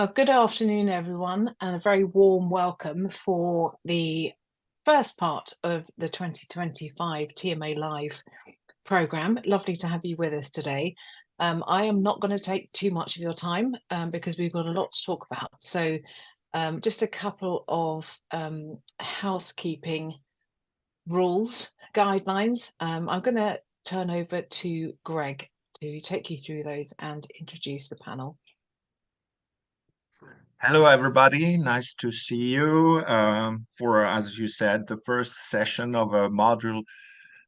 Good afternoon, everyone, and a very warm welcome for the first part of the 2025 TMA Live programme. Lovely to have you with us today. I am not going to take too much of your time because we've got a lot to talk about. So just a couple of housekeeping rules, guidelines. I'm going to turn over to Greg to take you through those and introduce the panel. Hello, everybody. Nice to see you for, as you said, the first session of a module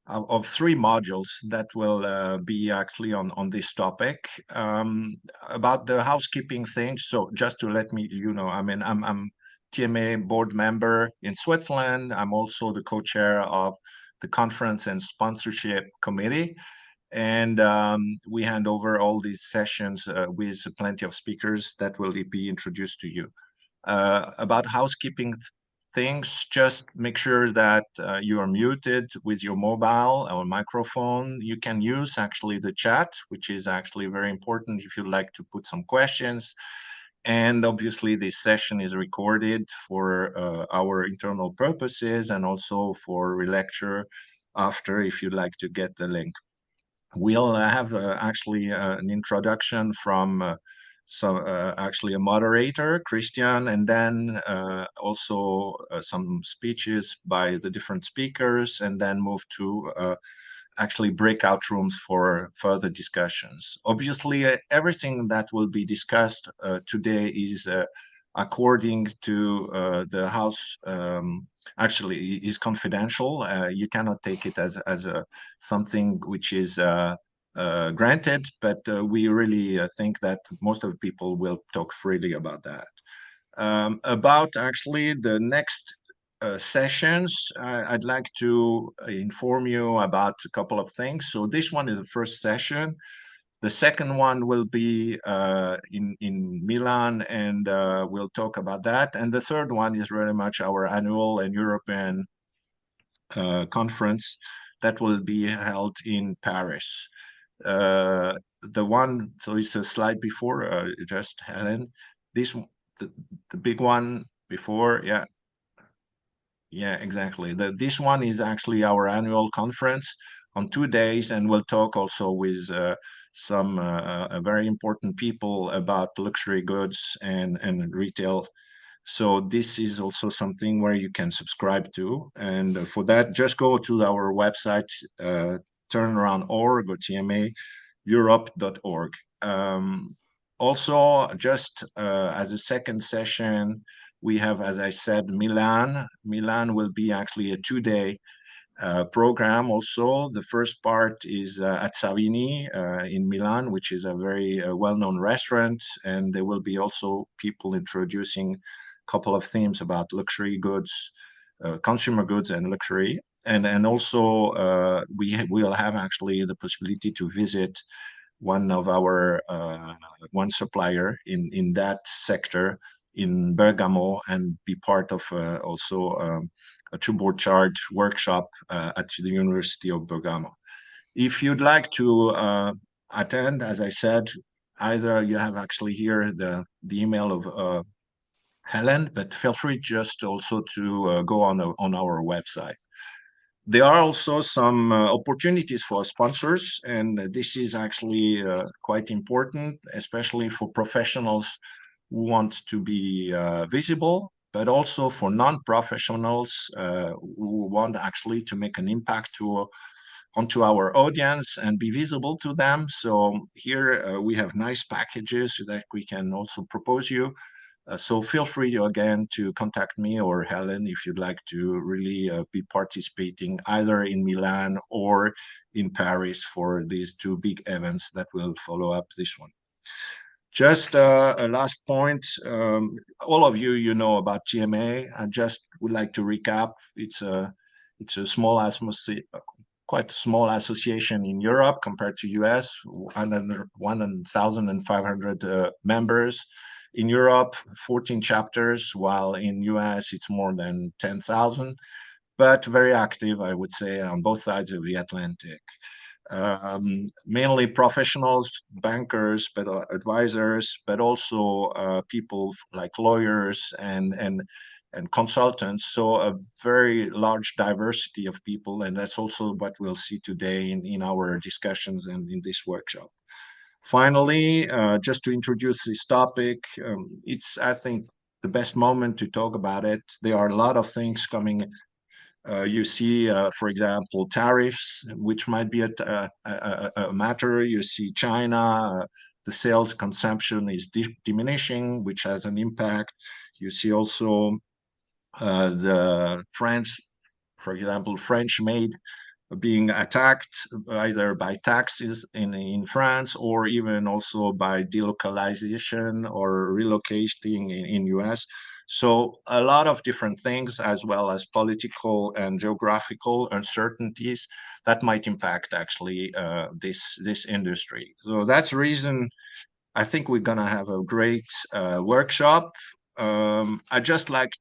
of three modules that will be actually on this topic about the housekeeping things. So just to let you know, I mean, I'm TMA board member in Switzerland. I'm also the co-chair of the conference and sponsorship committee. And we hand over all these sessions with plenty of speakers that will be introduced to you. About housekeeping things, just make sure that you are muted with your mobile or microphone. You can use actually the chat, which is actually very important if you'd like to put some questions. And obviously, this session is recorded for our internal purposes and also for relecture after if you'd like to get the link. We'll have actually an introduction from actually a moderator, Christian, and then also some speeches by the different speakers, and then move to actually breakout rooms for further discussions. Obviously, everything that will be discussed today is according to the House, actually is confidential. You cannot take it as something which is granted, but we really think that most of the people will talk freely about that. About actually the next sessions, I'd like to inform you about a couple of things. So this one is the first session. The second one will be in Milan, and we'll talk about that. And the third one is very much our annual and European conference that will be held in Paris. The one, so it's a slide before, just Helen. This, the big one before, yeah. Yeah, exactly. This one is actually our annual conference on 2 days, and we'll talk also with some very important people about luxury goods and retail. So this is also something where you can subscribe to. And for that, just go to our website, turnaround.org or tmaeurope.org. Also, just as a second session, we have, as I said, Milan. Milan will be actually a 2-day program also. The first part is at Savini in Milan, which is a very well-known restaurant. And there will be also people introducing a couple of themes about luxury goods, consumer goods and luxury. And also we will have actually the possibility to visit one of our one supplier in that sector in Bergamo and be part of also a turbocharge workshop at the University of Bergamo. If you'd like to attend, as I said, either you have actually here the email of Helen, but feel free just also to go on our website. There are also some opportunities for sponsors, and this is actually quite important, especially for professionals who want to be visible, but also for non-professionals who want actually to make an impact onto our audience and be visible to them. So here we have nice packages that we can also propose you. So feel free to, again, to contact me or Helen if you'd like to really be participating either in Milan or in Paris for these two big events that will follow up this one. Just a last point. All of you know about TMA. I just would like to recap. It's a small quite small association in Europe compared to US, 1,500 members. In Europe, 14 chapters, while in US it's more than 10,000, but very active, I would say, on both sides of the Atlantic. mainly professionals, bankers, but advisors, but also people like lawyers and consultants. So a very large diversity of people, and that's also what we'll see today in our discussions and in this workshop. Finally, just to introduce this topic, it's, I think, the best moment to talk about it. There are a lot of things coming. You see, for example, tariffs, which might be a matter. You see China, the sales consumption is diminishing, which has an impact. You see also the France, for example, French made being attacked either by taxes in France or even also by delocalization or relocating in US. So a lot of different things, as well as political and geographical uncertainties that might impact actually this industry. So that's the reason I think we're gonna have a great workshop. I just like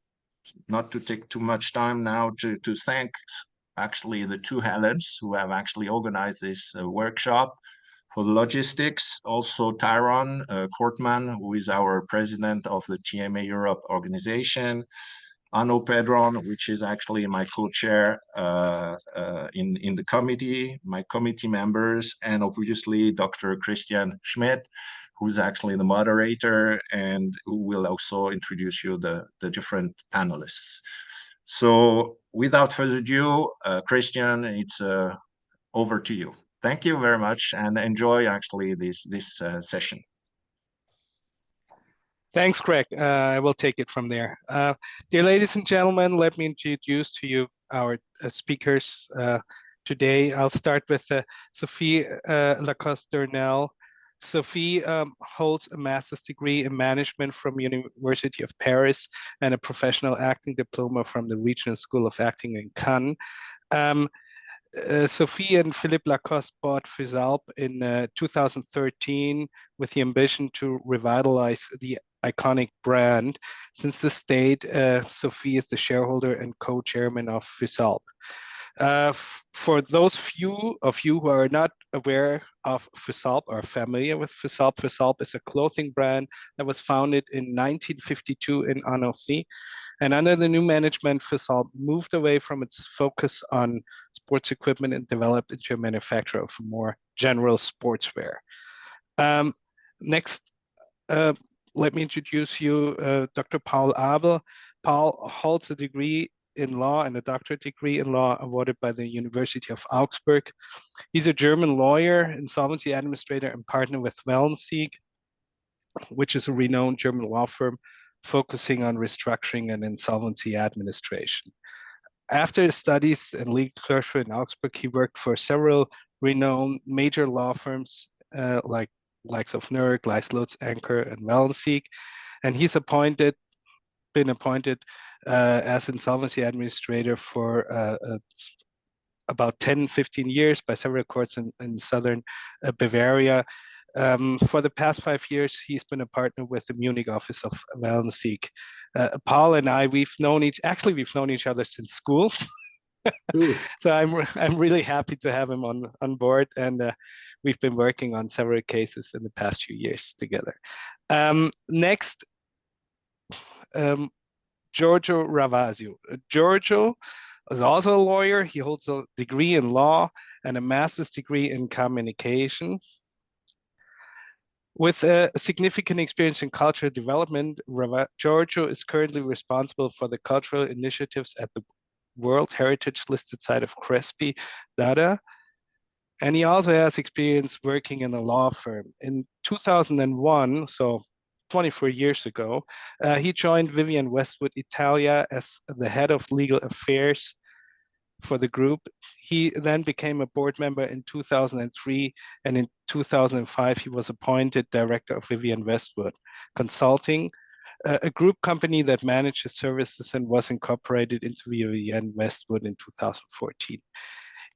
not to take too much time now to thank actually the two Helens who have actually organized this workshop for the logistics. Also Tyron Kortman, who is our president of the TMA Europe organization. Anno Pedron, which is actually my co-chair in the committee, my committee members, and obviously Dr. Christian Schmidt, who's actually the moderator and who will also introduce you the different panelists. So without further ado, Christian, it's over to you. Thank you very much and enjoy actually this session. Thanks, Craig. I will take it from there. Dear ladies and gentlemen, let me introduce to you our speakers today. I'll start with Sophie Lacoste-Durnel. Sophie holds a master's degree in management from University of Paris and a professional acting diploma from the Regional School of Acting in Cannes. Sophie and Philippe Lacoste bought Fusalp in 2013 with the ambition to revitalize the iconic brand. Since this date, Sophie is the shareholder and co-chairman of Fusalp. For those few of you who are not aware of Fusalp or familiar with Fusalp, Fusalp is a clothing brand that was founded in 1952 in Annecy. And under the new management, Fusalp moved away from its focus on sports equipment and developed into a manufacturer of more general sportswear. Next, let me introduce you Dr. Paul Abel. Paul holds a degree in law and a doctorate degree in law awarded by the University of Augsburg. He's a German lawyer, insolvency administrator, and partner with Wellensiek, which is a renowned German law firm focusing on restructuring and insolvency administration. After his studies in legal clerkship in Augsburg, he worked for several renowned major law firms like likes of Nurk, Leis Lutz, Anker, and Wellensiek, and he's been appointed as insolvency administrator for about 10-15 years by several courts in southern Bavaria. For the past 5 years, he's been a partner with the Munich office of Wellensiek. Paul and I, we've known each other since school. So I'm really happy to have him on board, and we've been working on several cases in the past few years together. Next, Giorgio Ravasio. Giorgio is also a lawyer. He holds a degree in law and a master's degree in communication. With a significant experience in cultural development, Giorgio is currently responsible for the cultural initiatives at the World Heritage listed site of Crespi, Dada. And he also has experience working in a law firm. In 2001, so 24 years ago, he joined Vivian Westwood Italia as the head of legal affairs for the group. He then became a board member in 2003, and in 2005, he was appointed director of Vivian Westwood Consulting, a group company that manages services and was incorporated into Vivian Westwood in 2014.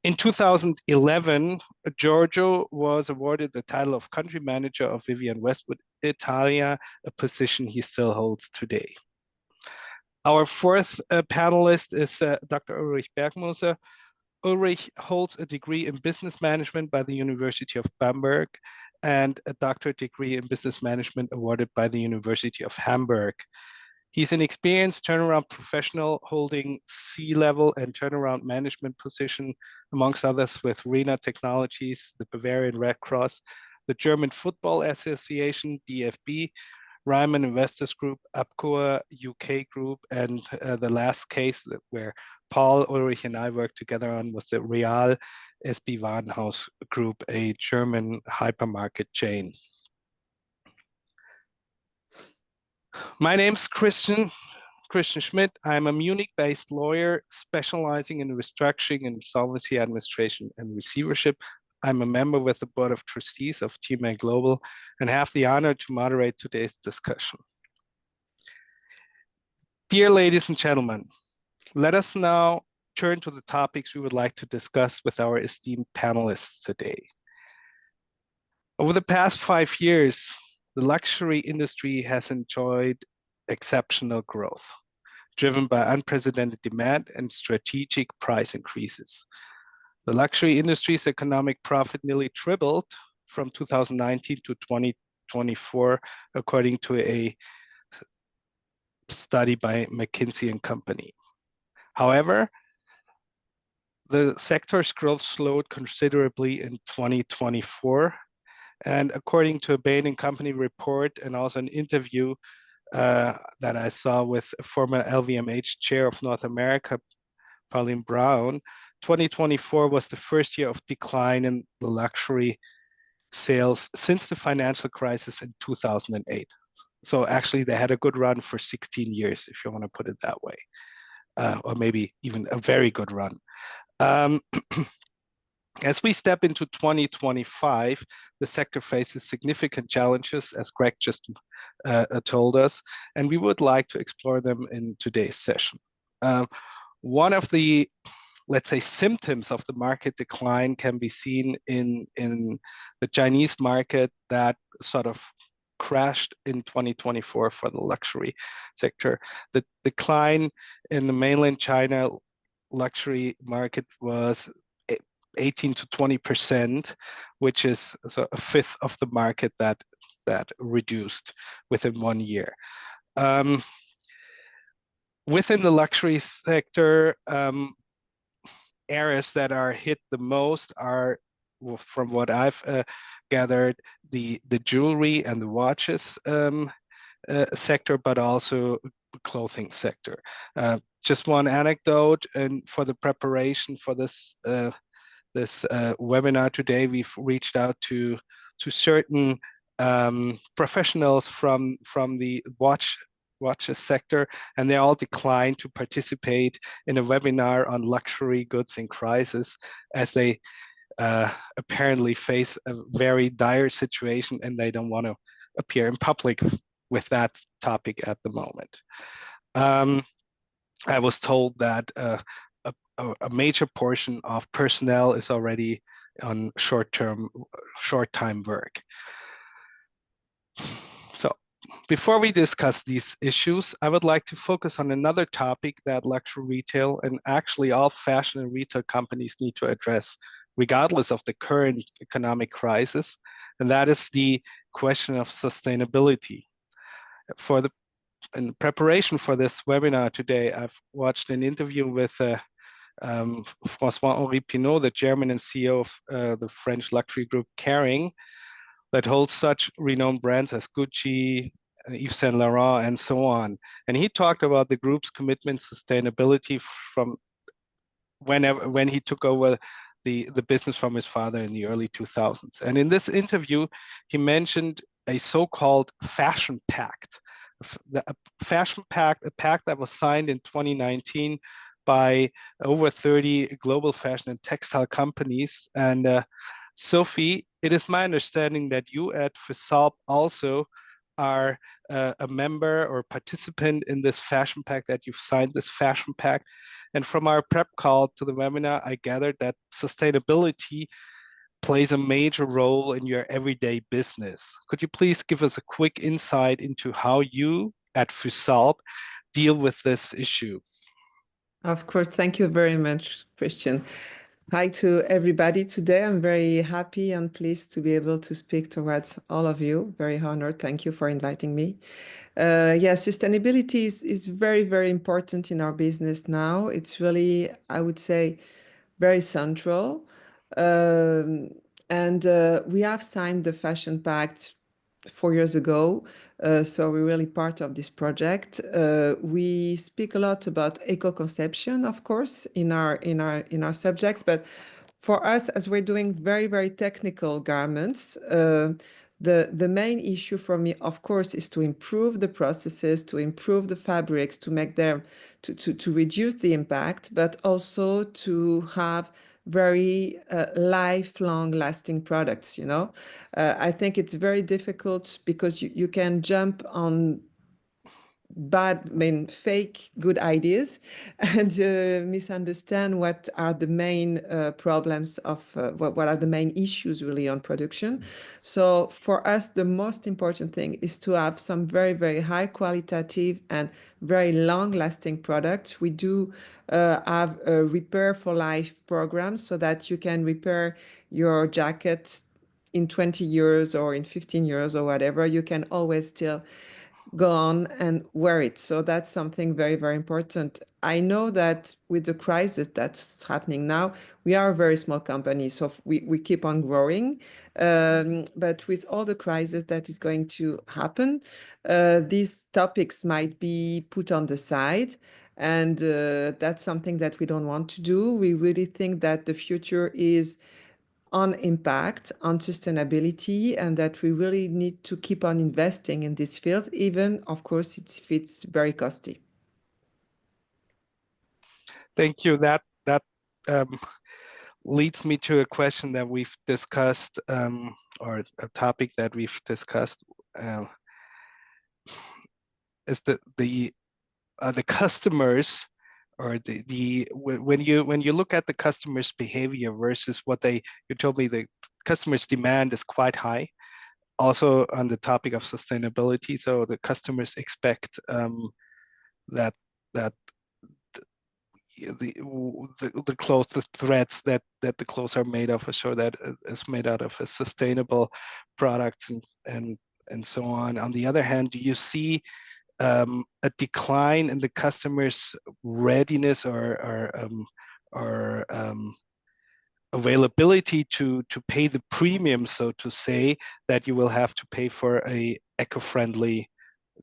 In 2011, Giorgio was awarded the title of country manager of Vivian Westwood Italia, a position he still holds today. Our fourth panelist is Dr. Ulrich Bergmoser. Ulrich holds a degree in business management by the University of Bamberg and a doctorate degree in business management awarded by the University of Hamburg. He's an experienced turnaround professional holding C-level and turnaround management position, amongst others with RENA Technologies, the Bavarian Red Cross, the German Football Association, DFB, Ryman Investors Group, APCOA UK Group, and the last case where Paul, Ulrich, and I worked together on was the Real SB Warenhaus Group, a German hypermarket chain. My name's Christian Schmidt. I'm a Munich-based lawyer specializing in restructuring and insolvency administration and receivership. I'm a member with the Board of Trustees of TMA Global and have the honor to moderate today's discussion. Dear ladies and gentlemen, let us now turn to the topics we would like to discuss with our esteemed panelists today. Over the past 5 years, the luxury industry has enjoyed exceptional growth, driven by unprecedented demand and strategic price increases. The luxury industry's economic profit nearly tripled from 2019 to 2024, according to a study by McKinsey & Company. However, the sector's growth slowed considerably in 2024. And according to a Bain & Company report and also an interview that I saw with former LVMH chair of North America, Pauline Brown, 2024 was the first year of decline in the luxury sales since the financial crisis in 2008. So actually they had a good run for 16 years, if you want to put it that way, or maybe even a very good run. As we step into 2025, the sector faces significant challenges, as Greg just told us, and we would like to explore them in today's session. One of the, let's say, symptoms of the market decline can be seen in the Chinese market that sort of crashed in 2024 for the luxury sector. The decline in the mainland China luxury market was 18 to 20%, which is a fifth of the market that reduced within 1 year. Within the luxury sector, areas that are hit the most are, from what I've gathered, the jewelry and the watches sector, but also the clothing sector. Just one anecdote, and for the preparation for this webinar today, we've reached out to certain professionals from the watches sector, and they all declined to participate in a webinar on luxury goods in crisis, as they apparently face a very dire situation and they don't want to appear in public with that topic at the moment. I was told that a major portion of personnel is already on short-time work. So before we discuss these issues, I would like to focus on another topic that luxury retail and actually all fashion and retail companies need to address, regardless of the current economic crisis, and that is the question of sustainability. In preparation for this webinar today, I've watched an interview with François-Henri Pinault, the chairman and CEO of the French luxury group Kering, that holds such renowned brands as Gucci, Yves Saint Laurent, and so on. And he talked about the group's commitment to sustainability from when he took over the business from his father in the early 2000s. And in this interview, he mentioned a so-called fashion pact. A fashion pact, a pact that was signed in 2019 by over 30 global fashion and textile companies. And Sophie, it is my understanding that you at FISALP also are a member or participant in this fashion pact, that you've signed this fashion pact. And from our prep call to the webinar, I gathered that sustainability plays a major role in your everyday business. Could you please give us a quick insight into how you at FISALP deal with this issue? Of course, thank you very much, Christian. Hi to everybody today. I'm very happy and pleased to be able to speak towards all of you. Very honored. Thank you for inviting me. Yeah, sustainability is very, very important in our business now. It's really, I would say, very central. Um, and we have signed the Fashion Pact 4 years ago. So we're really part of this project. We speak a lot about eco-conception, of course, in our subjects, but for us, as we're doing very, very technical garments, the main issue for me, of course, is to improve the processes, to improve the fabrics, to make them to reduce the impact, but also to have very lifelong lasting products, you know. I think it's very difficult because you can jump on fake good ideas and misunderstand what are the main problems of what are the main issues really on production. So for us, the most important thing is to have some very, very high qualitative and very long lasting products. We do have a repair for life program so that you can repair your jacket in 20 years or in 15 years or whatever. You can always still go on and wear it. So that's something very, very important. I know that with the crisis that's happening now, we are a very small company, so we keep on growing. But with all the crisis that is going to happen, these topics might be put on the side. And that's something that we don't want to do. We really think that the future is on impact, on sustainability, and that we really need to keep on investing in this field, even, of course, it's very costly. Thank you. That um, leads me to a question that we've discussed, or a topic that we've discussed, is the customers, or when you look at the customers' behavior versus what you told me the customers' demand is quite high. Also on the topic of sustainability, so the customers expect that the clothes, the threads that the clothes are made of, so that is made out of a sustainable products and so on. On the other hand, do you see a decline in the customers' readiness or availability to pay the premium, so to say, that you will have to pay for a eco-friendly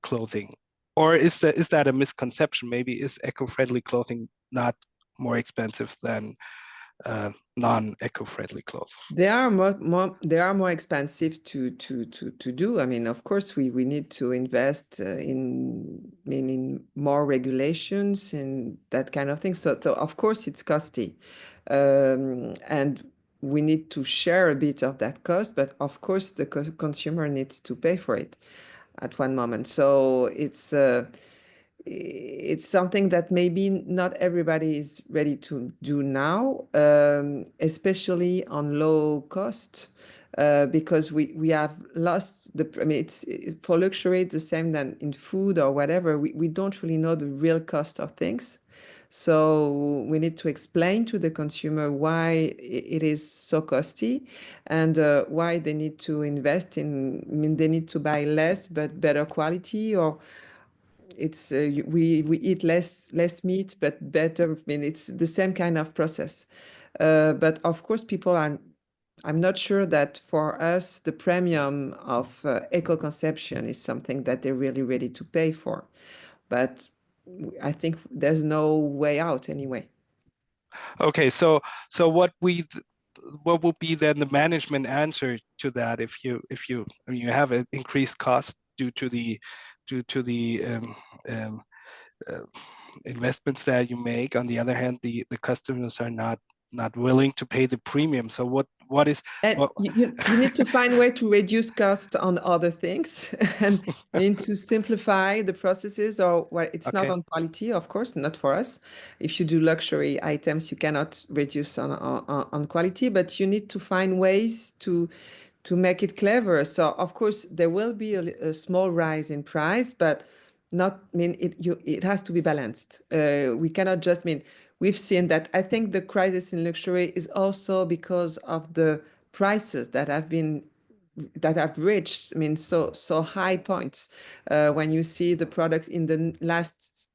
clothing? Or is that a misconception? Maybe is eco-friendly clothing not more expensive than non-eco-friendly clothes? They are more expensive to do. I mean, of course, we need to invest in more regulations and that kind of thing. So of course it's costly, and we need to share a bit of that cost. But of course, the consumer needs to pay for it at one moment. So it's something that maybe not everybody is ready to do now, especially on low cost, because we have lost I mean, for luxury, it's the same than in food or whatever. We don't really know the real cost of things. So we need to explain to the consumer why it is so costly and why they need to invest in, I mean, they need to buy less but better quality, or it's we eat less meat but better. I mean, it's the same kind of process. But of course, I'm not sure that for us the premium of eco-conception is something that they're really ready to pay for. But I think there's no way out anyway. Okay, so what would be then the management answer to that if you I mean, you have an increased cost due to the investments that you make. On the other hand, the customers are not willing to pay the premium. So what is what... You need to find a way to reduce cost on other things and need to simplify the processes, or well, it's not on quality, of course, not for us. If you do luxury items, you cannot reduce on quality, but you need to find ways to make it clever. So of course there will be a small rise in price, but not, I mean, it has to be balanced. We cannot just, I mean, we've seen that. I think the crisis in luxury is also because of the prices that have reached, I mean, so high points. When you see the products in the last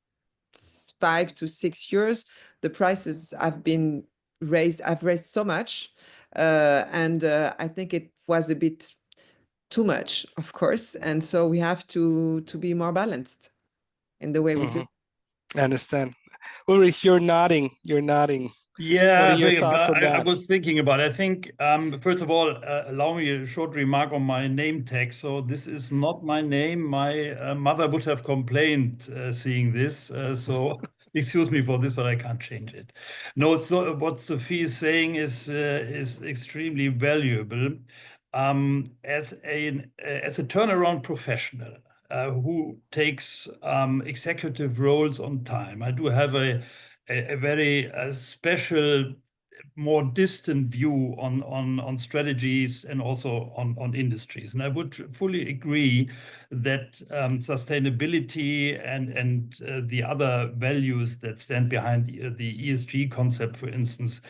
5 to 6 years, the prices have raised so much, and I think it was a bit too much, of course, and so we have to be more balanced in the way we do. I understand. Ulrich, you're nodding. You're nodding. Yeah, What are your but thoughts on I that? was thinking about it. I think, first of all, allow me a short remark on my name tag. So this is not my name. My mother would have complained seeing this. So excuse me for this, but I can't change it. No, so what Sophie is saying is extremely valuable. As a turnaround professional who takes executive roles on time, I do have a very special, more distant view on strategies and also on industries. And I would fully agree that sustainability and the other values that stand behind the ESG concept, for instance,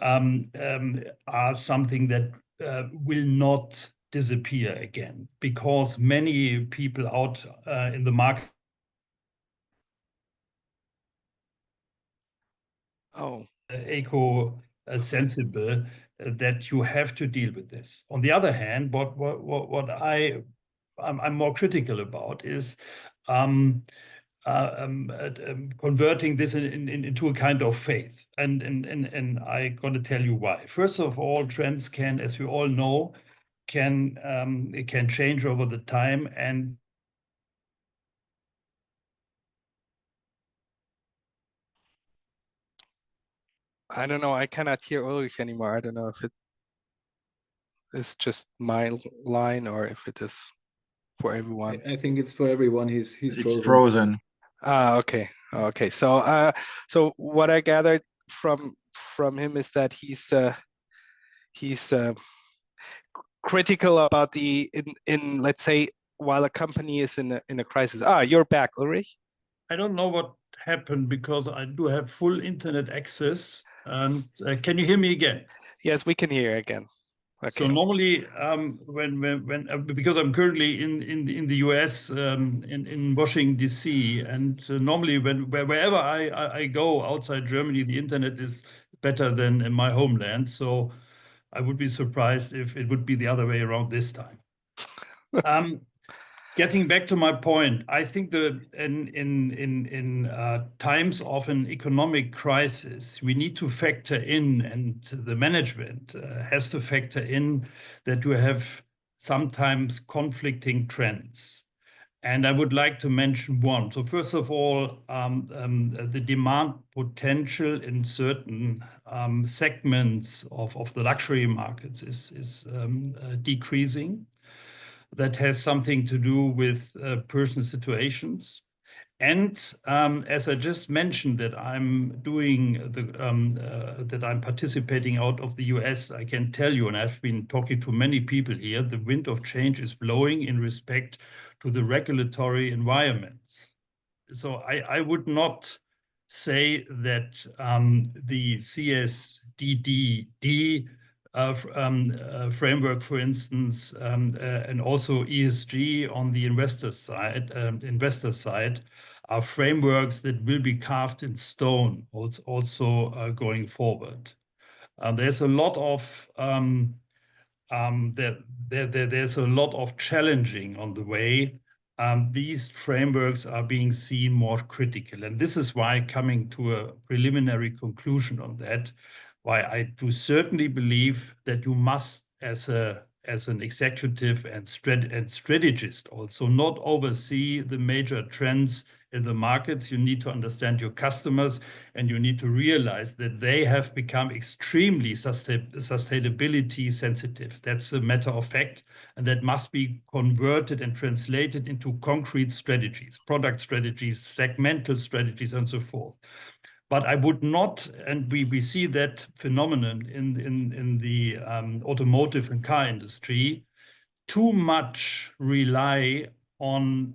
are something that will not disappear again, because many people out in the market eco-sensible that you have to deal with this. On the other hand, what I'm more critical about is converting this into a kind of faith, and I'm going to tell you why. First of all, trends can, as we all know, can change over the time, and I don't know. I cannot hear Ulrich anymore. I don't know if it is just my line or if it is for everyone. I think it's for everyone. He's It's frozen. Okay. Okay. So so what I gathered from him is that he's critical about the in let's say, while a company is in a crisis. You're back, Ulrich. I don't know what happened because I do have full internet access. And can you hear me again? Yes, we can hear again. Okay. So normally, when because I'm currently in the US, in Washington DC, and normally wherever I go outside Germany, the internet is better than in my homeland. So I would be surprised if it would be the other way around this time. Getting back to my point, I think that in times of an economic crisis, we need to factor in, and the management has to factor in, that you have sometimes conflicting trends. And I would like to mention one. So first of all, the demand potential in certain segments of the luxury markets is decreasing. That has something to do with personal situations. And as I just mentioned, that I'm doing that I'm participating out of the US, I can tell you, and I've been talking to many people here, the wind of change is blowing in respect to the regulatory environments. So I would not say that the CSDDD framework, for instance, and also ESG on the investor side, are frameworks that will be carved in stone also going forward. There's a lot of there's a lot of challenging on the way. These frameworks are being seen more critical, and this is why, coming to a preliminary conclusion on that, why I do certainly believe that you must, as an executive and strategist, also not oversee the major trends in the markets. You need to understand your customers, and you need to realize that they have become extremely sustainability sensitive. That's a matter of fact, and that must be converted and translated into concrete strategies, product strategies, segmental strategies, and so forth. But I would not, and we see that phenomenon in the automotive and car industry, too much rely on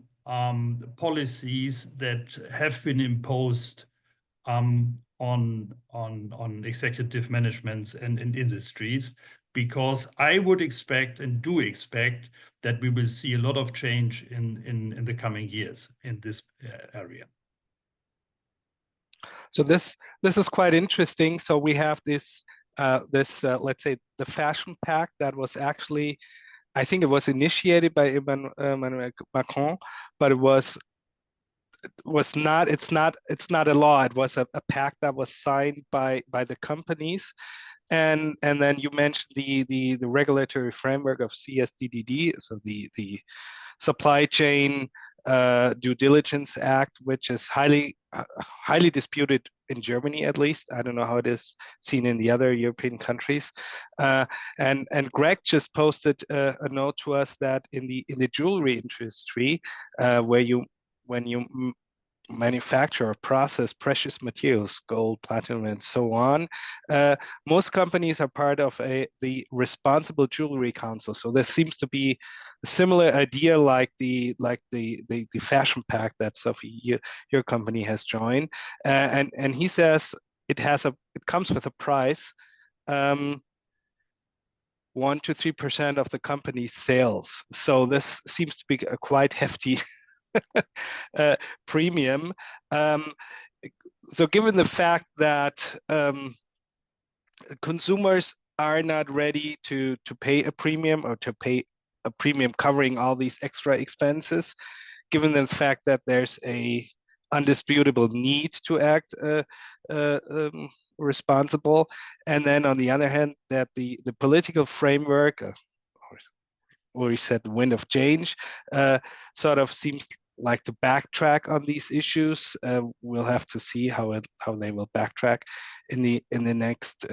policies that have been imposed on on executive managements and industries, because I would expect and do expect that we will see a lot of change in the coming years in this area. So this is quite interesting. So we have this let's say the fashion pact that was actually, I think it was initiated by Emmanuel Macron, but it's not a law. It was a pact that was signed by the companies. And then you mentioned the regulatory framework of CSDDD, so the Supply Chain Due Diligence Act, which is highly disputed in Germany, at least. I don't know how it is seen in the other European countries. And Greg just posted a note to us that in the jewelry industry, when you manufacture or process precious materials, gold, platinum, and so on, most companies are part of the Responsible Jewelry Council. So there seems to be a similar idea like the fashion pact that Sophie, your company has joined, and he says it comes with a price. 1 to 3% of the company's sales. So this seems to be a quite hefty premium. So given the fact that consumers are not ready to pay a premium or to pay a premium covering all these extra expenses, given the fact that there's a undisputable need to act responsible, and then on the other hand that the political framework, or he said the wind of change, sort of seems like to backtrack on these issues. We'll have to see how they will backtrack in the next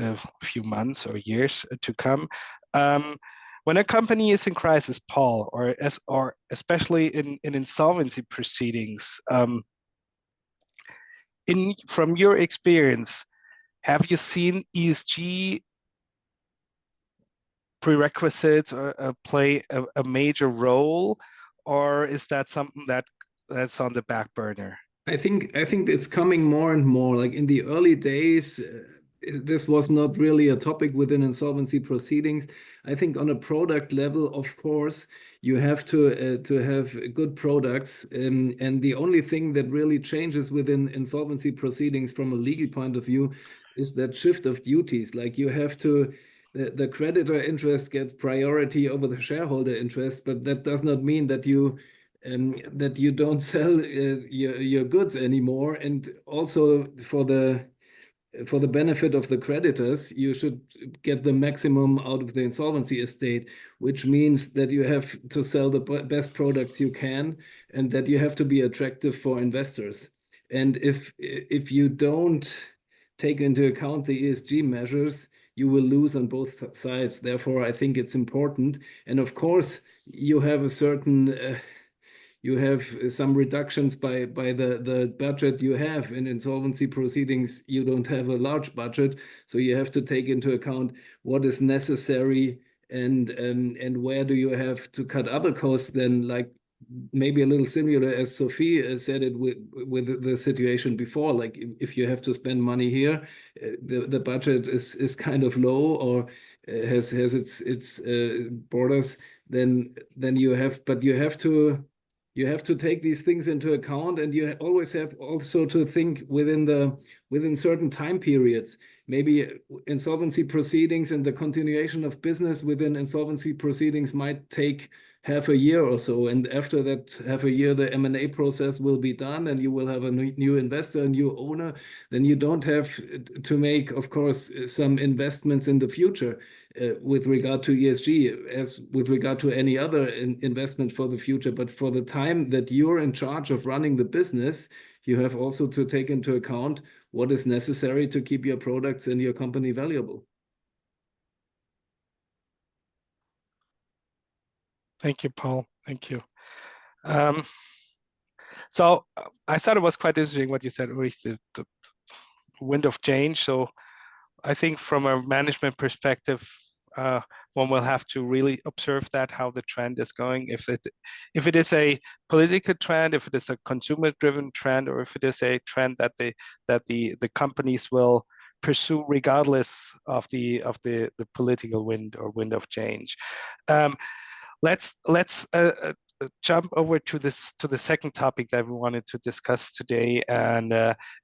few months or years to come. When a company is in crisis, Paul, or especially in insolvency proceedings, from your experience, have you seen ESG prerequisites or play a major role, or is that something that's on the back burner? I think it's coming more and more. Like in the early days, this was not really a topic within insolvency proceedings. I think on a product level, of course, you have to have good products, and the only thing that really changes within insolvency proceedings from a legal point of view is that shift of duties. Like you have to. The creditor interest gets priority over the shareholder interest, but that does not mean that you don't sell your goods anymore. And also for the benefit of the creditors, you should get the maximum out of the insolvency estate, which means that you have to sell the best products you can, and that you have to be attractive for investors. And if you don't take into account the ESG measures, you will lose on both sides. Therefore, I think it's important. And of course, you have a certain, you have some reductions by the budget you have. In insolvency proceedings, you don't have a large budget. So you have to take into account what is necessary and where do you have to cut other costs than, like, maybe a little similar as Sophie said it with the situation before. Like if you have to spend money here, the budget is kind of low or has its borders. Then you have, but you have to take these things into account, and you always have also to think within certain time periods. Maybe insolvency proceedings and the continuation of business within insolvency proceedings might take half a year or so, and after that half a year the M&A process will be done and you will have a new investor, a new owner. Then you don't have to make, of course, some investments in the future with regard to ESG as with regard to any other investment for the future. But for the time that you're in charge of running the business, you have also to take into account what is necessary to keep your products and your company valuable. Thank you, Paul. Thank you. So I thought it was quite interesting what you said, Ulrich, the wind of change. So I think from a management perspective, one will have to really observe that, how the trend is going. If it is a political trend, if it is a consumer-driven trend, or if it is a trend that the companies will pursue regardless of the political wind or wind of change. Let's jump over to the second topic that we wanted to discuss today, and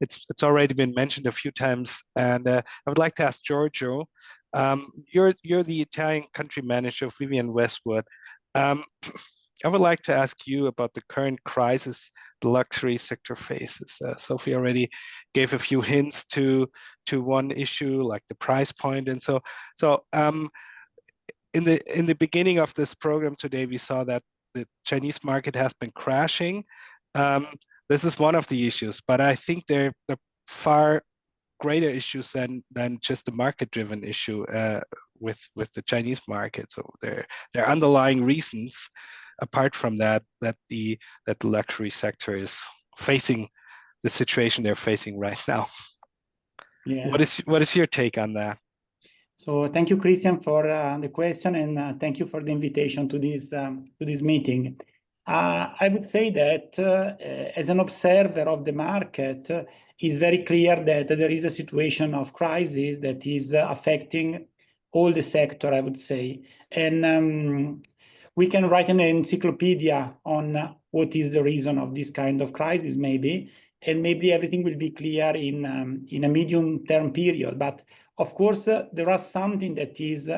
it's already been mentioned a few times. And I would like to ask Giorgio. You're the Italian country manager of Vivian Westwood. I would like to ask you about the current crisis the luxury sector faces. Sophie already gave a few hints to one issue, like the price point, and so. In the beginning of this program today, we saw that the Chinese market has been crashing. This is one of the issues, but I think there are far greater issues than just the market-driven issue with the Chinese market. So there are underlying reasons apart from that the luxury sector is facing the situation they're facing right now. Yeah. What is your take on that? So thank you, Christian, for the question, and thank you for the invitation to this meeting. I would say that as an observer of the market, it's very clear that there is a situation of crisis that is affecting all the sector, I would say. And we can write an encyclopedia on what is the reason of this kind of crisis, maybe, and maybe everything will be clear in a medium-term period. But of course, there are something that is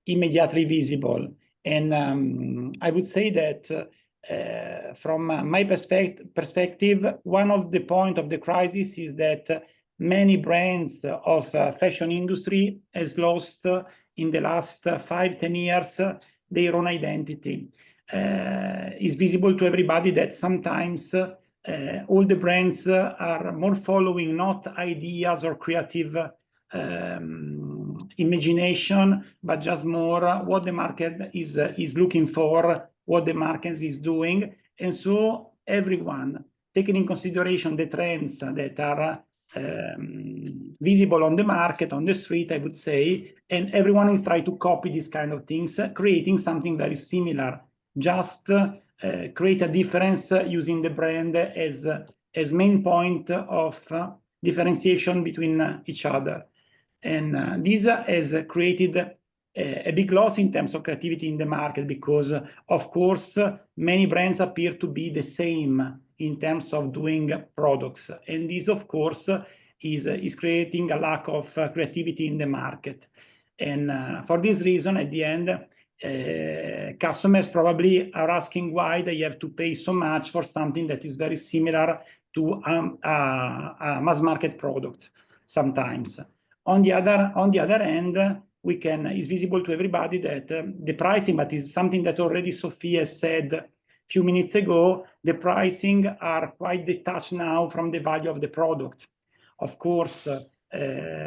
immediately visible. And I would say that from my perspective, one of the points of the crisis is that many brands of fashion industry has lost in the last 5-10 years their own identity. It's visible to everybody that sometimes all the brands are more following not ideas or creative imagination, but just more what the market is looking for, what the market is doing. And so everyone, taking in consideration the trends that are visible on the market, on the street, I would say, and everyone is trying to copy these kind of things, creating something very similar, just create a difference using the brand as main point of differentiation between each other. And this has created a big loss in terms of creativity in the market, because of course many brands appear to be the same in terms of doing products, and this of course is creating a lack of creativity in the market. And for this reason, at the end, customers probably are asking why they have to pay so much for something that is very similar to a mass market product sometimes. On the other end, it's visible to everybody that the pricing, but is something that already Sophia said a few minutes ago, the pricing are quite detached now from the value of the product. Of course,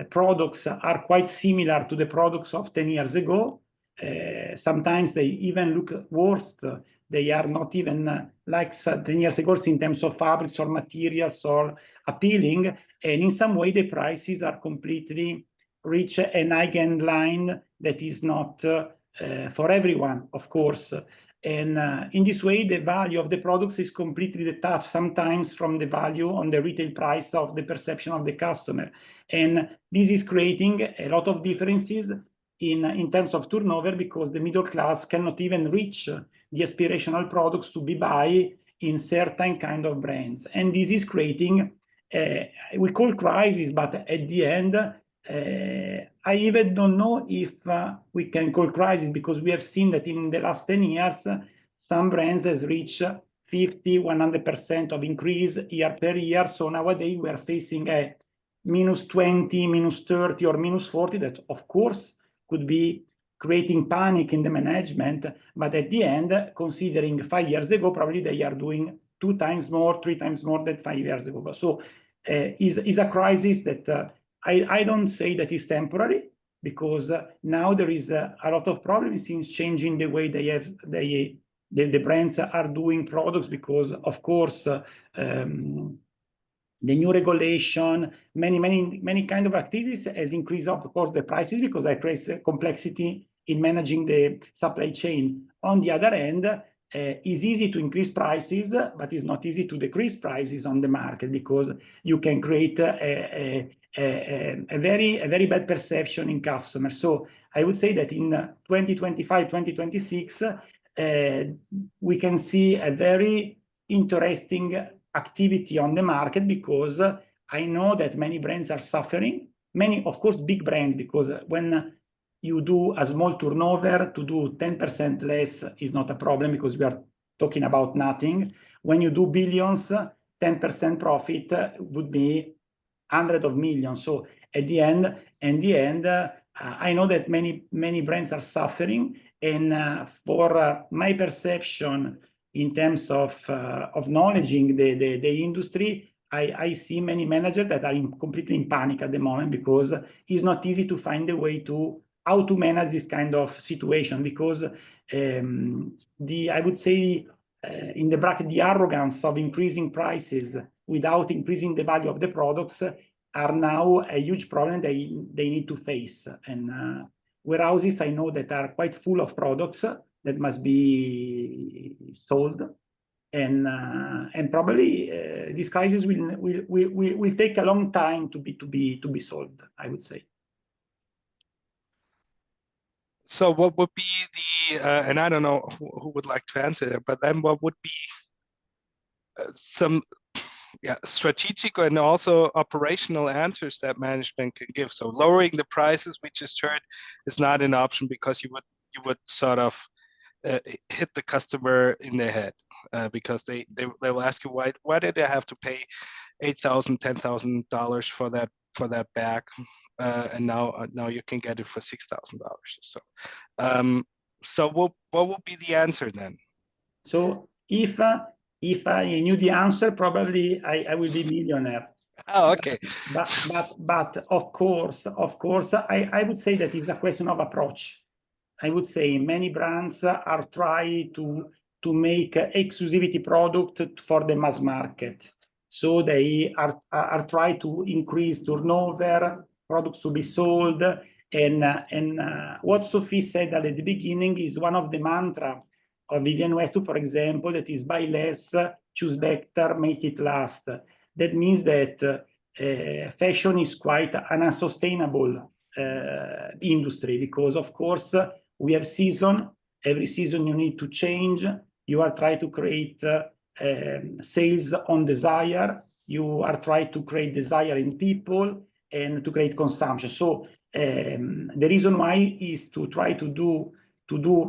products are quite similar to the products of 10 years ago. Sometimes they even look worse. They are not even like 10 years ago in terms of fabrics or materials or appealing. And in some way, the prices are completely reach an high-end line that is not for everyone, of course. And in this way, the value of the products is completely detached sometimes from the value on the retail price of the perception of the customer. And this is creating a lot of differences in terms of turnover, because the middle class cannot even reach the aspirational products to be buy in certain kind of brands. And this is creating, we call crisis, but at the end, I even don't know if we can call crisis, because we have seen that in the last 10 years, some brands has reached 50, 100% of increase year per year. So nowadays we are facing a -20, -30, or -40 that of course could be creating panic in the management. But at the end, considering 5 years ago, probably they are doing 2 times more, 3 times more than 5 years ago. So is a crisis that I don't say that is temporary, because now there is a lot of problems in changing the way the brands are doing products, because of course the new regulation, many kind of activities has increased, of course, the prices, because I create complexity in managing the supply chain. On the other hand, it's easy to increase prices, but it's not easy to decrease prices on the market, because you can create a very bad perception in customers. So I would say that in 2025, 2026, we can see a very interesting activity on the market, because I know that many brands are suffering. Many, of course, big brands, because when you do a small turnover, to do 10% less is not a problem, because we are talking about nothing. When you do billions, 10% profit would be hundreds of millions. So at the end, I know that many brands are suffering, and for my perception in terms of knowledging the industry, I see many managers that are completely in panic at the moment, because it's not easy to find a way to how to manage this kind of situation, because I would say in the bracket, the arrogance of increasing prices without increasing the value of the products are now a huge problem they need to face. And warehouses, I know, that are quite full of products that must be sold, and probably this crisis will take a long time to be solved, I would say. So what would be the and I don't know who would like to answer it, but then what would be some strategic and also operational answers that management can give? So lowering the prices, we just heard, is not an option, because you would sort of hit the customer in the head, because they will ask you, why did I have to pay $8,000, $10,000 for that bag, and now you can get it for $6,000 or so. So what would be the answer then? So if I knew the answer, probably I will be millionaire. Oh, okay. But of course, I would say that is a question of approach. I would say many brands are trying to make exclusivity product for the mass market. So they are trying to increase turnover, products to be sold. And what Sophie said at the beginning is one of the mantra of Vivienne Westwood, for example, that is buy less, choose better, make it last. That means that fashion is quite an unsustainable industry, because of course we have season. Every season you need to change. You are trying to create sales on desire. You are trying to create desire in people and to create consumption. So the reason why is to try to do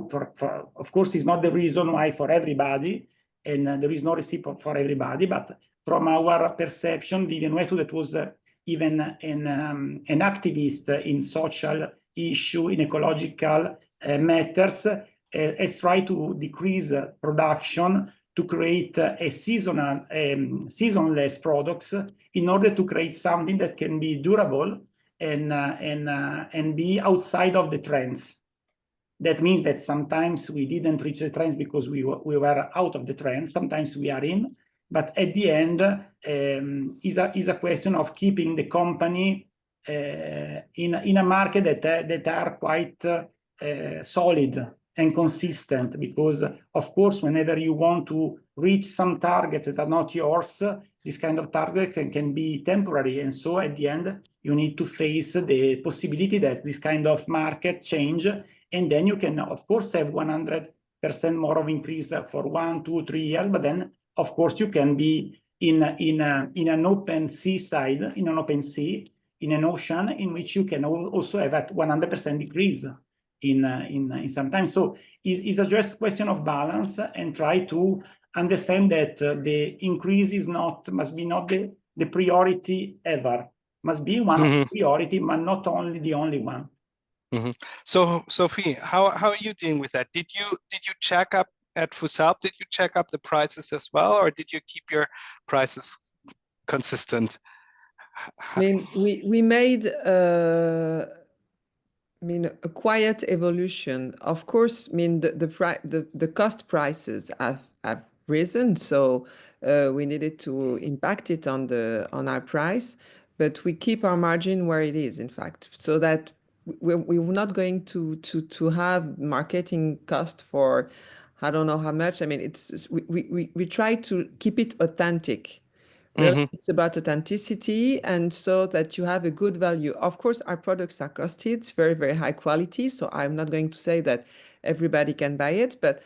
for of course is not the reason why for everybody, and there is no recipe for everybody, but from our perception, Vivienne Westwood, that was even an activist in social issue, in ecological matters, has tried to decrease production to create a seasonless products in order to create something that can be durable and be outside of the trends. That means that sometimes we didn't reach the trends because we were out of the trends. Sometimes we are in, but at the end is a question of keeping the company in a market that are quite solid and consistent. Because of course, whenever you want to reach some targets that are not yours, this kind of target can be temporary, and so at the end you need to face the possibility that this kind of market change, and then you can of course have 100% more of increase for 1, 2, 3 years, but then of course you can be in an open seaside, in an open sea, in an ocean in which you can also have at 100% decrease in some time. So it's a just question of balance, and try to understand that the increase must be not the priority ever. Must be one of the priority, but not only the only one. So Sophie, how are you dealing with that? Did you check up at Fusab? Did you check up the prices as well, or did you keep your prices consistent? I mean, we made a quiet evolution. Of course, I mean the cost prices have risen, so we needed to impact it on our price, but we keep our margin where it is, in fact, so that we're not going to have marketing cost for, I don't know how much. I mean, we try to keep it authentic. Really, it's about authenticity, and so that you have a good value. Of course, our products are costly. It's very, very high quality. So I'm not going to say that everybody can buy it, but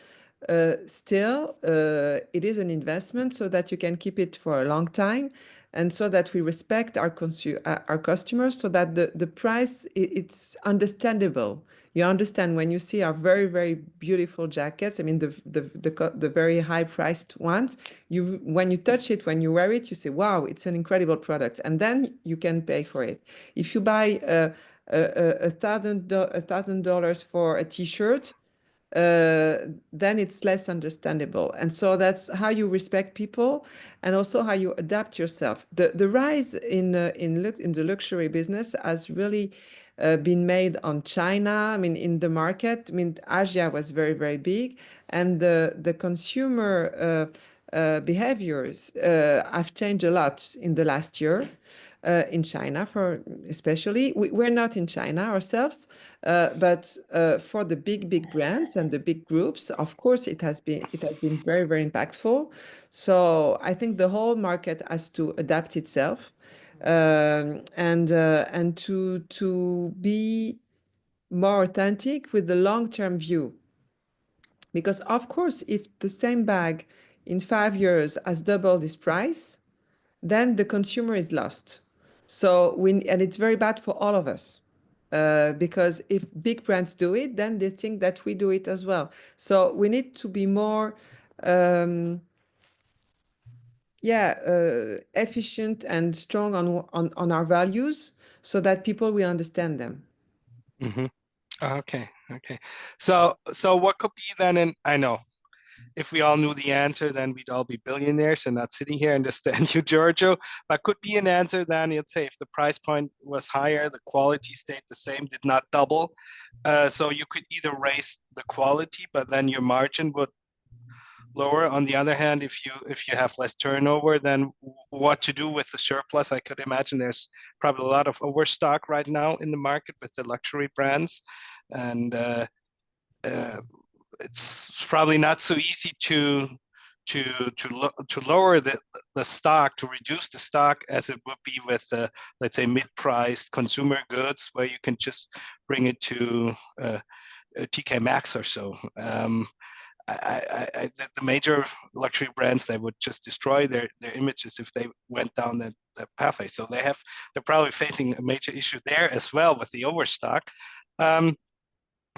still, it is an investment so that you can keep it for a long time, and so that we respect our customers, so that the price, it's understandable. You understand when you see our very, very beautiful jackets. I mean, the very high priced ones. When you touch it, when you wear it, you say, "Wow, it's an incredible product," and then you can pay for it. If you buy $1,000 for a T-shirt, then it's less understandable. And so that's how you respect people, and also how you adapt yourself. The rise in the luxury business has really been made on China. I mean, in the market, I mean, Asia was very, very big, and the consumer behaviors have changed a lot in the last year. In China, especially, we're not in China ourselves, but for the big brands and the big groups, of course, it has been very, very impactful. So I think the whole market has to adapt itself, and to be more authentic with the long-term view. Because of course, if the same bag in 5 years has doubled its price, then the consumer is lost. So and it's very bad for all of us, because if big brands do it, then they think that we do it as well. So we need to be more, efficient and strong on our values, so that people will understand them. Okay. So what could be then? And I know, if we all knew the answer, then we'd all be billionaires and not sitting here. Understand you, Giorgio. But could be an answer then, let's say, if the price point was higher, the quality stayed the same, did not double. So you could either raise the quality, but then your margin would lower. On the other hand, if you have less turnover, then what to do with the surplus? I could imagine there's probably a lot of overstock right now in the market with the luxury brands, and it's probably not so easy to lower the stock, to reduce the stock, as it would be with let's say mid-priced consumer goods, where you can just bring it to TK Maxx or so. The major luxury brands, they would just destroy their images if they went down that pathway. So they're probably facing a major issue there as well with the overstock.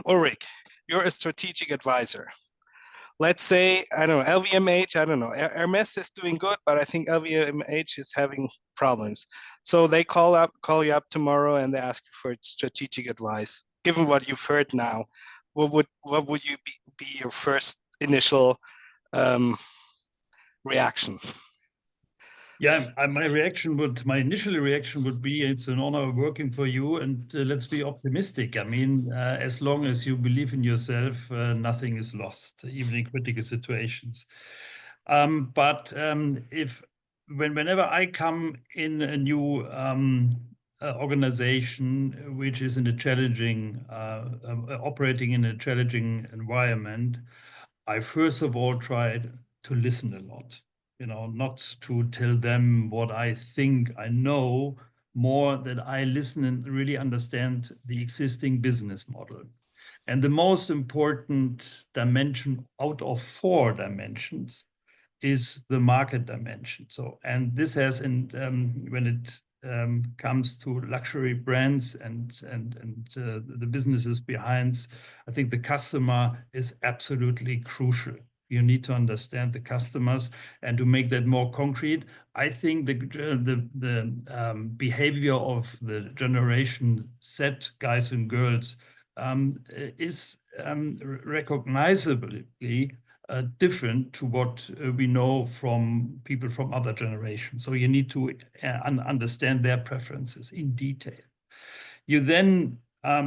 Ulrich, you're a strategic advisor. Let's say, I don't know, LVMH, I don't know, Hermes is doing good, but I think LVMH is having problems. So they call you up tomorrow and they ask you for strategic advice. Given what you've heard now, what would you be your first initial reaction? Yeah, my initial reaction would be, it's an honor working for you, and let's be optimistic. I mean, as long as you believe in yourself, nothing is lost, even in critical situations. But whenever I come in a new organization which is in a challenging, operating in a challenging environment, I first of all tried to listen a lot. Not to tell them what I think I know, more that I listen and really understand the existing business model. And the most important dimension out of 4 dimensions is the market dimension. And this has, when it comes to luxury brands and the businesses behind, I think the customer is absolutely crucial. You need to understand the customers, and to make that more concrete, I think the behavior of the Generation Z guys and girls is recognizably different to what we know from people from other generations. So you need to understand their preferences in detail. You then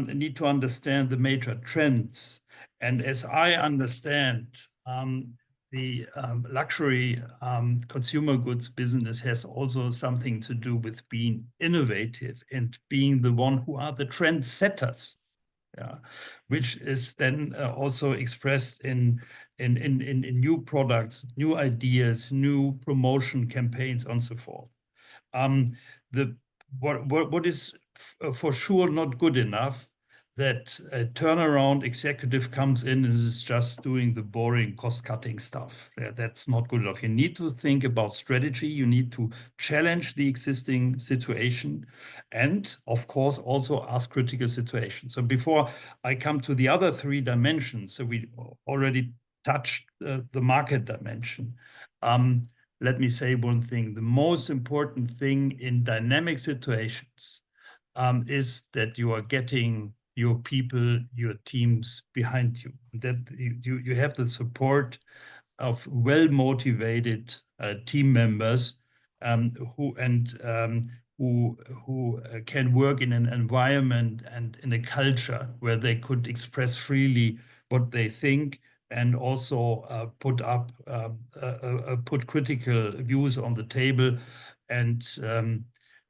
need to understand the major trends. And as I understand, luxury consumer goods business has also something to do with being innovative and being the one who are the trendsetters, which is then also expressed in new products, new ideas, new promotion campaigns, and so forth. What is for sure not good enough, that a turnaround executive comes in and is just doing the boring cost-cutting stuff. That's not good enough. You need to think about strategy. You need to challenge the existing situation, and of course also ask critical situations. So before I come to the other three dimensions, so we already touched the market dimension. Let me say one thing. The most important thing in dynamic situations is that you are getting your people, your teams behind you, that you have the support of well-motivated team members who can work in an environment and in a culture where they could express freely what they think, and also put critical views on the table, and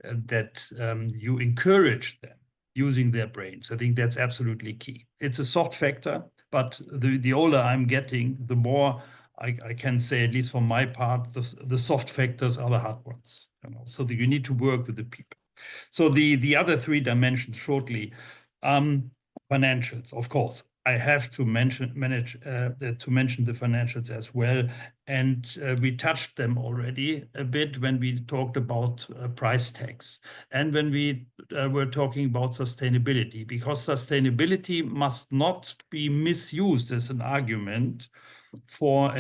that you encourage them using their brains. I think that's absolutely key. It's a soft factor, but the older I'm getting, the more I can say, at least for my part, the soft factors are the hard ones. So that you need to work with the people. So the other three dimensions shortly, financials, of course. I have to mention the financials as well, and we touched them already a bit when we talked about price tags, and when we were talking about sustainability, because sustainability must not be misused as an argument for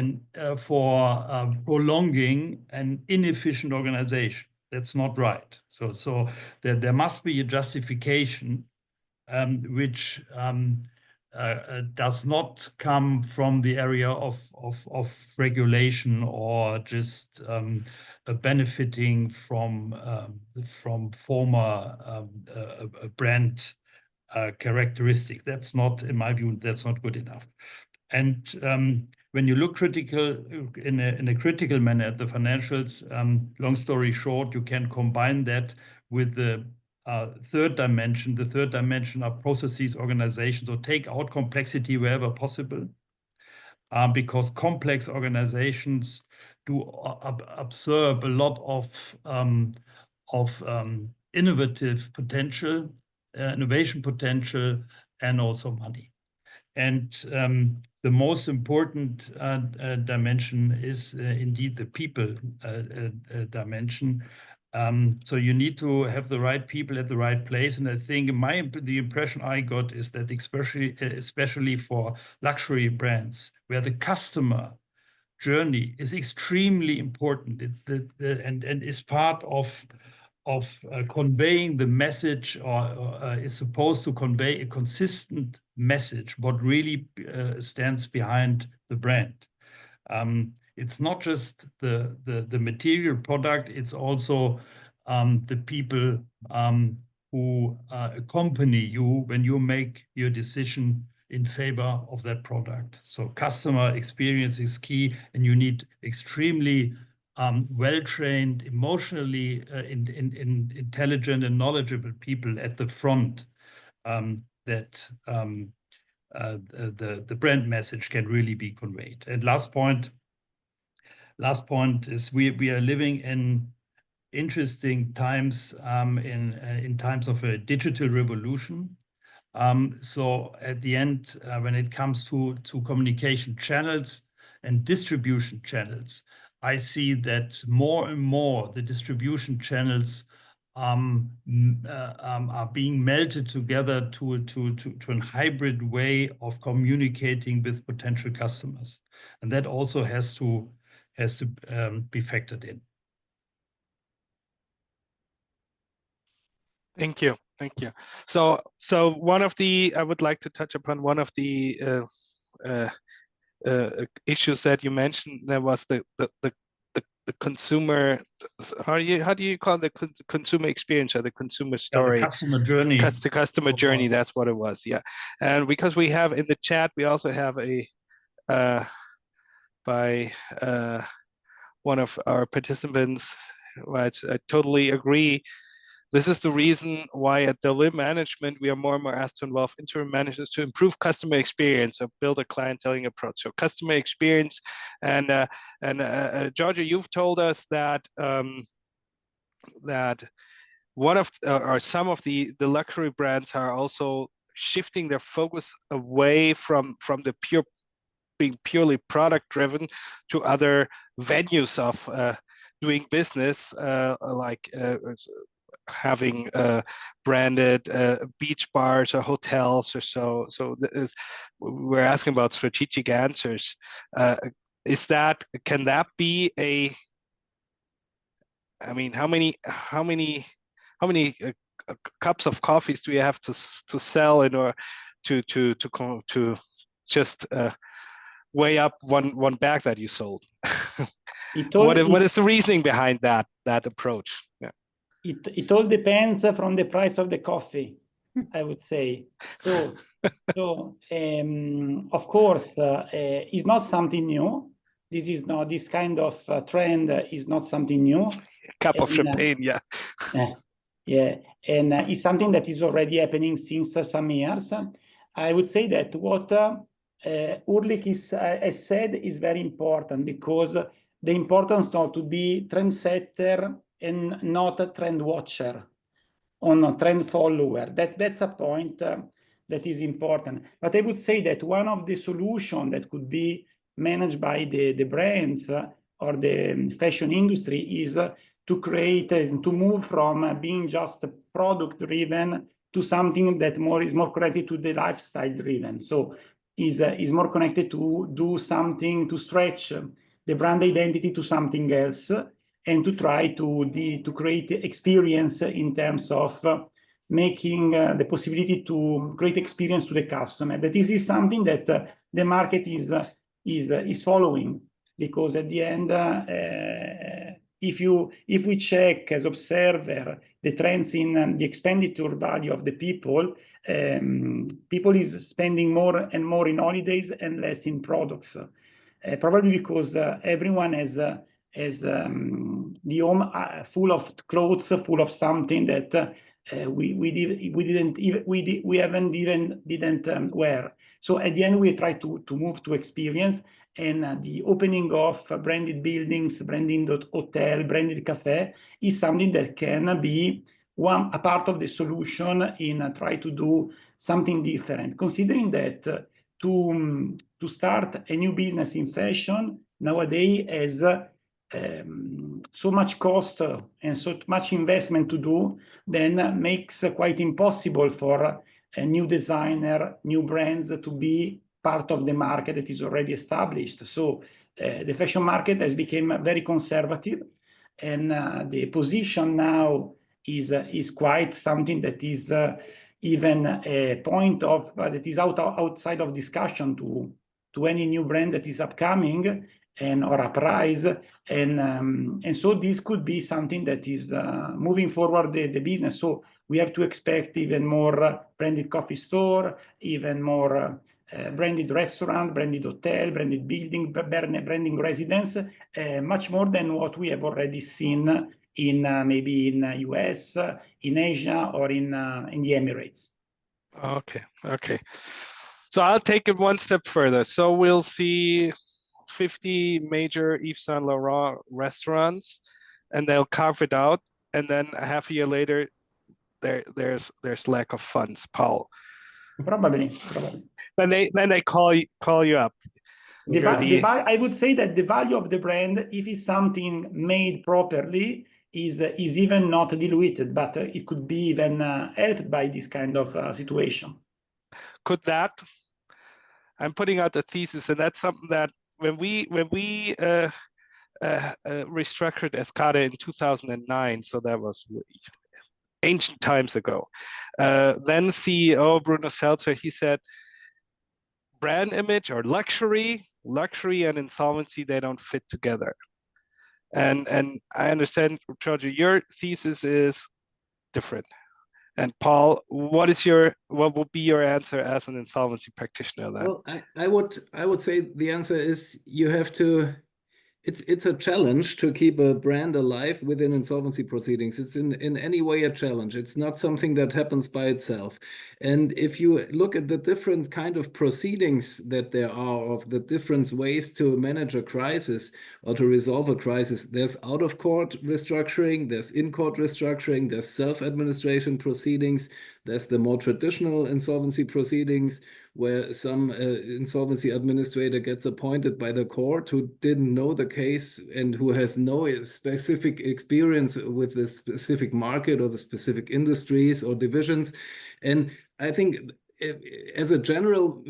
prolonging an inefficient organization. That's not right. So there must be a justification which does not come from the area of regulation or just benefiting from former brand characteristic. That's not, in my view, that's not good enough. And when you look critical in a critical manner at the financials, long story short, you can combine that with the third dimension. The third dimension are processes, organizations, or take out complexity wherever possible, because complex organizations do absorb a lot of innovative potential, innovation potential, and also money. And the most important dimension is indeed the people dimension. So you need to have the right people at the right place. And I think the impression I got is that especially for luxury brands, where the customer journey is extremely important. It's and is part of conveying the message, or is supposed to convey a consistent message, what really stands behind the brand. It's not just the material product, it's also the people who accompany you when you make your decision in favor of that product. So customer experience is key, and you need extremely well-trained, emotionally intelligent and knowledgeable people at the front, that the brand message can really be conveyed. And last point is we are living in interesting times, in times of a digital revolution. So at the end, when it comes to communication channels and distribution channels, I see that more and more the distribution channels are being melted together to a hybrid way of communicating with potential customers, and that also has to be factored in. Thank you. So I would like to touch upon one of the issues that you mentioned. There was the consumer. How do you call the consumer experience, or the consumer story? Yeah, the customer journey. The customer journey. That's what it was. Yeah, and because we have in the chat, we also have a one of our participants. Right, I totally agree. This is the reason why at Deloitte Management, we are more and more asked to involve interim managers to improve customer experience or build a clienteling approach. So customer experience, and Georgia, you've told us that that one of or some of the luxury brands are also shifting their focus away from the being purely product driven to other venues of doing business, like having branded beach bars or hotels or so. So we're asking about strategic answers. Can that be a? I mean, how many cups of coffees do you have to sell in order to just weigh up one bag that you sold? What is the reasoning behind that approach? Yeah. It all depends from the price of the coffee, I would say. So of course, it's not something new. This kind of trend is not something new. Cup of champagne, yeah. Yeah, and it's something that is already happening since some years. I would say that what Ulrich has said is very important, because the importance not to be trendsetter and not a trend watcher or a trend follower. That's a point that is important. But I would say that one of the solutions that could be managed by the brands or the fashion industry is to create to move from being just product driven to something that is more connected to the lifestyle driven. So is more connected to do something to stretch the brand identity to something else, and to try to create experience in terms of making the possibility to create experience to the customer. That is something that the market is following, because at the end, if we check as observer the trends in the expenditure value of the people is spending more and more in holidays and less in products, probably because everyone has the home full of clothes, full of something that we haven't didn't wear. So at the end, we try to move to experience, and the opening of branded buildings, branded hotel, branded cafe is something that can be a part of the solution in try to do something different. Considering that to start a new business in fashion nowadays has so much cost and so much investment to do, then makes quite impossible for a new designer, new brands to be part of the market that is already established. So the fashion market has become very conservative, and the position now is quite something that is even a point of that is outside of discussion to any new brand that is upcoming or a prize, and so this could be something that is moving forward the business. So we have to expect even more branded coffee store, even more branded restaurant, branded hotel, branded building, branding residence, much more than what we have already seen in maybe in US, in Asia, or in the Emirates. Okay. So I'll take it one step further. So we'll see 50 major Yves Saint Laurent restaurants, and they'll carve it out, and then a half a year later, there's lack of funds, Paul. Probably. Then they call you up. I would say that the value of the brand, if it's something made properly, is even not diluted, but it could be even helped by this kind of situation. Could that? I'm putting out a thesis, and that's something that when we restructured Escada in 2009, so that was ancient times ago. Then CEO Bruno Seltzer, he said, brand image or luxury and insolvency, they don't fit together. And I understand, Giorgio, your thesis is different. And Paul, what would be your answer as an insolvency practitioner then? Well, I would say the answer is you have to. It's a challenge to keep a brand alive within insolvency proceedings. It's in any way a challenge. It's not something that happens by itself. And if you look at the different kind of proceedings that there are, of the different ways to manage a crisis or to resolve a crisis, there's out-of-court restructuring, there's in-court restructuring, there's self-administration proceedings, there's the more traditional insolvency proceedings, where some insolvency administrator gets appointed by the court who didn't know the case and who has no specific experience with the specific market or the specific industries or divisions. And I think as a general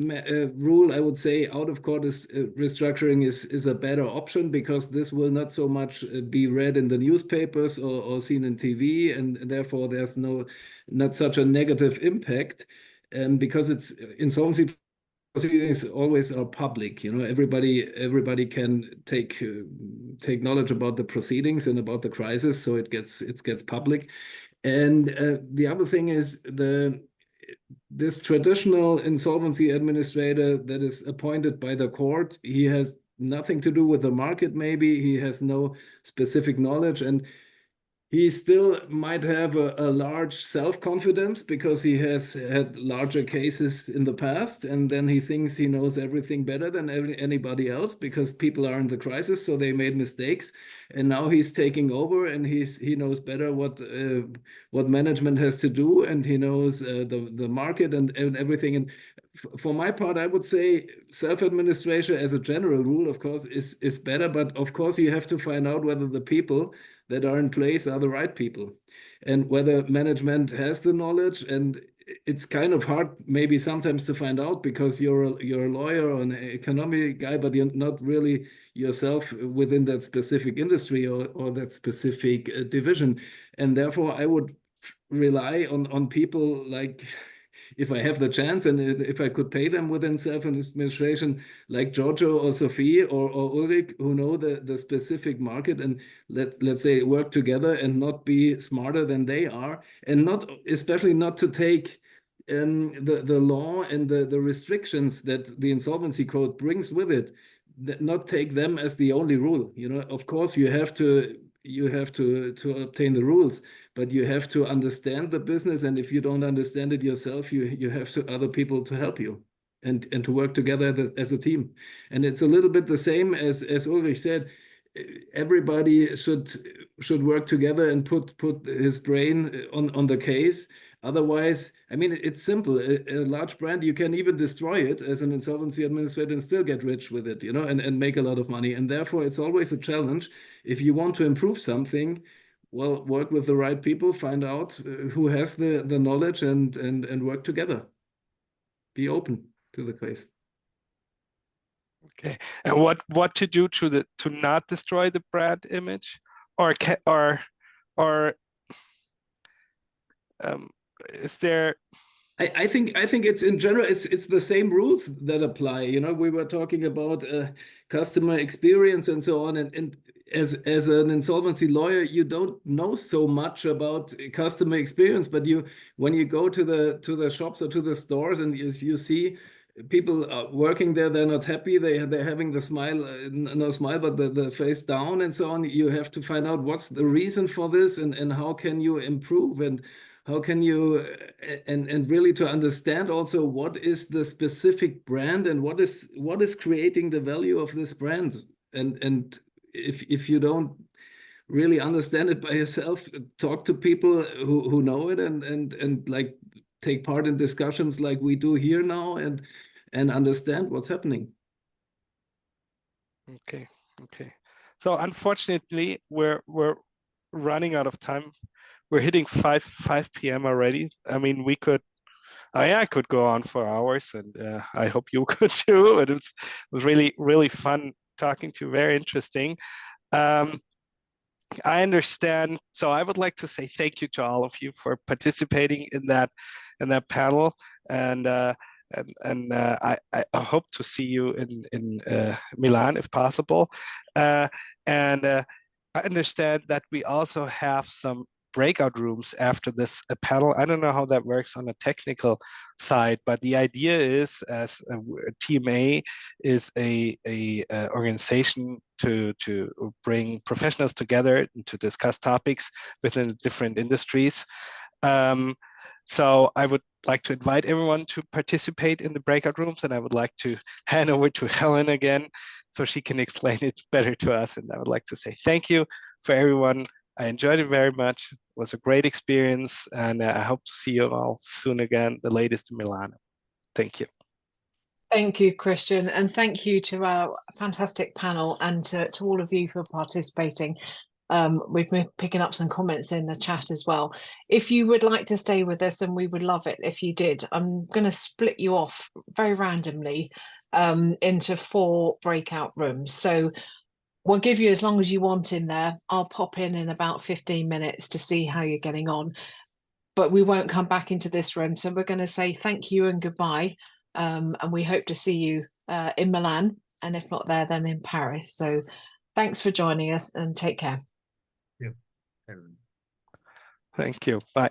rule, I would say out-of-court restructuring is a better option, because this will not so much be read in the newspapers or seen in TV, and therefore there's not such a negative impact. Because it's insolvency proceedings always are public, everybody can take knowledge about the proceedings and about the crisis, so it gets public. And the other thing is this traditional insolvency administrator that is appointed by the court, he has nothing to do with the market. Maybe he has no specific knowledge, and he still might have a large self-confidence because he has had larger cases in the past, and then he thinks he knows everything better than anybody else because people are in the crisis, so they made mistakes. And now he's taking over, and he knows better what management has to do, and he knows the market and everything. And for my part, I would say self-administration as a general rule, of course, is better. But of course, you have to find out whether the people that are in place are the right people, and whether management has the knowledge. And it's kind of hard maybe sometimes to find out, because you're a lawyer or an economic guy, but you're not really yourself within that specific industry or that specific division. And therefore, I would rely on people like, if I have the chance and if I could pay them within self-administration, like Giorgio or Sophie or Ulrich, who know the specific market, and let's say work together and not be smarter than they are, and especially not to take the law and the restrictions that the insolvency code brings with it, not take them as the only rule. Of course, you have to obtain the rules, but you have to understand the business. And if you don't understand it yourself, you have other people to help you and to work together as a team. And it's a little bit the same as Ulrich said. Everybody should work together and put his brain on the case. Otherwise, I mean, it's simple. A large brand, you can even destroy it as an insolvency administrator and still get rich with it, and make a lot of money. And therefore, it's always a challenge. If you want to improve something, well, work with the right people, find out who has the knowledge, and work together. Be open to the case. Okay, and what to do to not destroy the brand image, or is there? I think it's in general it's the same rules that apply. We were talking about customer experience and so on, and as an insolvency lawyer, you don't know so much about customer experience, but when you go to the shops or to the stores and you see people working there, they're not happy, they're having the smile, no smile, but the face down and so on. You have to find out what's the reason for this, and how can you improve, and how can you and really to understand also what is the specific brand and what is creating the value of this brand. And if you don't really understand it by yourself, talk to people who know it, and like take part in discussions like we do here now, and understand what's happening. Okay. So unfortunately, we're running out of time. We're hitting 5 p.m. already. I mean, I could go on for hours, and I hope you could too. And it was really, really fun talking to you. Very interesting. I understand. So I would like to say thank you to all of you for participating in that panel, and I hope to see you in Milan if possible. And I understand that we also have some breakout rooms after this panel. I don't know how that works on a technical side, but the idea is, as a TMA is a organization to bring professionals together and to discuss topics within different industries. So I would like to invite everyone to participate in the breakout rooms, and I would like to hand over to Helen again so she can explain it better to us. And I would like to say thank you for everyone. I enjoyed it very much. It was a great experience, and I hope to see you all soon again, the latest in Milano. Thank you. Thank you, Christian, and thank you to our fantastic panel and to all of you for participating. We've been picking up some comments in the chat as well. If you would like to stay with us, and we would love it if you did, I'm going to split you off very randomly into 4 breakout rooms. So we'll give you as long as you want in there. I'll pop in about 15 minutes to see how you're getting on, but we won't come back into this room. So we're going to say thank you and goodbye, and we hope to see you in Milan, and if not there, then in Paris. So thanks for joining us, and take care. Thank you. Bye.